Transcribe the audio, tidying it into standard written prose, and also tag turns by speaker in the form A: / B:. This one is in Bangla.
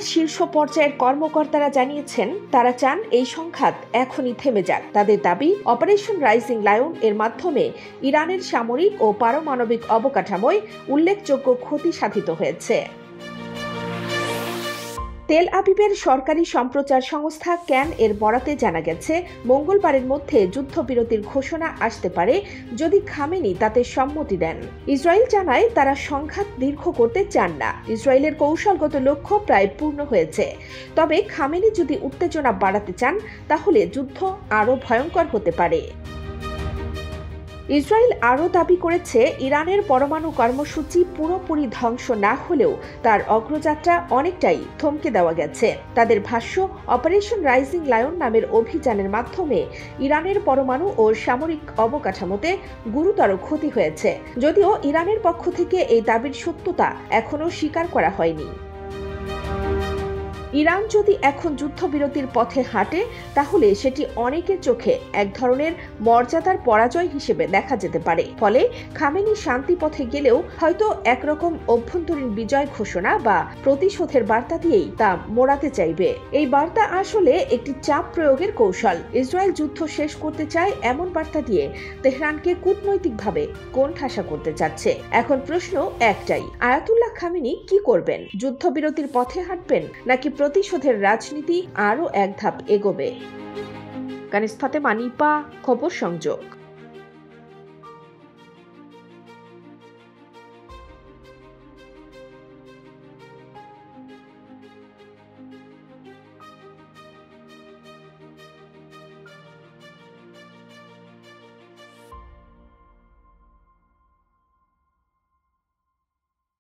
A: ইরানের শীর্ষ পর্যায়ের কর্মকর্তারা জানিয়েছেন তারা চান এই সংঘাত এখনই থেমে যাক। তাদের দাবি, অপারেশন রাইজিং লায়ন এর মাধ্যমে ইরানের সামরিক ও পারমাণবিক অবকাঠামোয় উল্লেখযোগ্য ক্ষতি সাধিত হয়েছে। তেল আবিবের সরকারি সম্প্রচার সংস্থা ক্যান এর বরাতে জানা গেছে, মঙ্গলবারের মধ্যে যুদ্ধবিরতির ঘোষণা আসতে পারে যদি খামেনি তাতে সম্মতি দেন। ইসরায়েল জানায় তারা সংঘাত দীর্ঘ করতে চান না। ইসরায়েলের কৌশলগত লক্ষ্য প্রায় পূর্ণ হয়েছে। তবে খামেনি যদি উত্তেজনা বাড়াতে চান তাহলে যুদ্ধ আরও ভয়ঙ্কর হতে পারে। ইসরায়েল আরও দাবি করেছে, ইরানের পরমাণু কর্মসূচি পুরোপুরি ধ্বংস না হলেও তার অগ্রযাত্রা অনেকটাই থমকে দেওয়া গেছে। তাদের ভাষ্য, অপারেশন রাইজিং লায়ন নামের অভিযানের মাধ্যমে ইরানের পরমাণু ও সামরিক অবকাঠামোতে গুরুতর ক্ষতি হয়েছে। যদিও ইরানের পক্ষ থেকে এই দাবির সত্যতা এখনও স্বীকার করা হয়নি। ইরান যদি এখন যুদ্ধবিরতির পথে হাঁটে তাহলে সেটি অনেকের চোখে এক ধরনের মর্যাদার পরাজয় হিসেবে দেখা যেতে পারে। ফলে খামেনি শান্তি পথে গেলেও হয়তো একরকম অভ্যন্তরীণ বিজয় ঘোষণা বা প্রতিশোধের বার্তা দিয়েই তা মোড়াতে চাইবে। এই বার্তা আসলে একটি চাপ প্রয়োগের কৌশল। ইসরায়েল যুদ্ধ শেষ করতে চায় এমন বার্তা দিয়ে তেহরানকে কূটনৈতিকভাবে কোণঠাসা করতে চাচ্ছে। এখন প্রশ্ন একটাই, আয়াতুল্লাহ খামেনি কি করবেন? যুদ্ধবিরতির পথে হাঁটবেন নাকি প্রতিশোধের রাজনীতি আরও এক ধাপ এগোবে? কানিজ ফাতেমা, নিপা, খবর সংযোগ।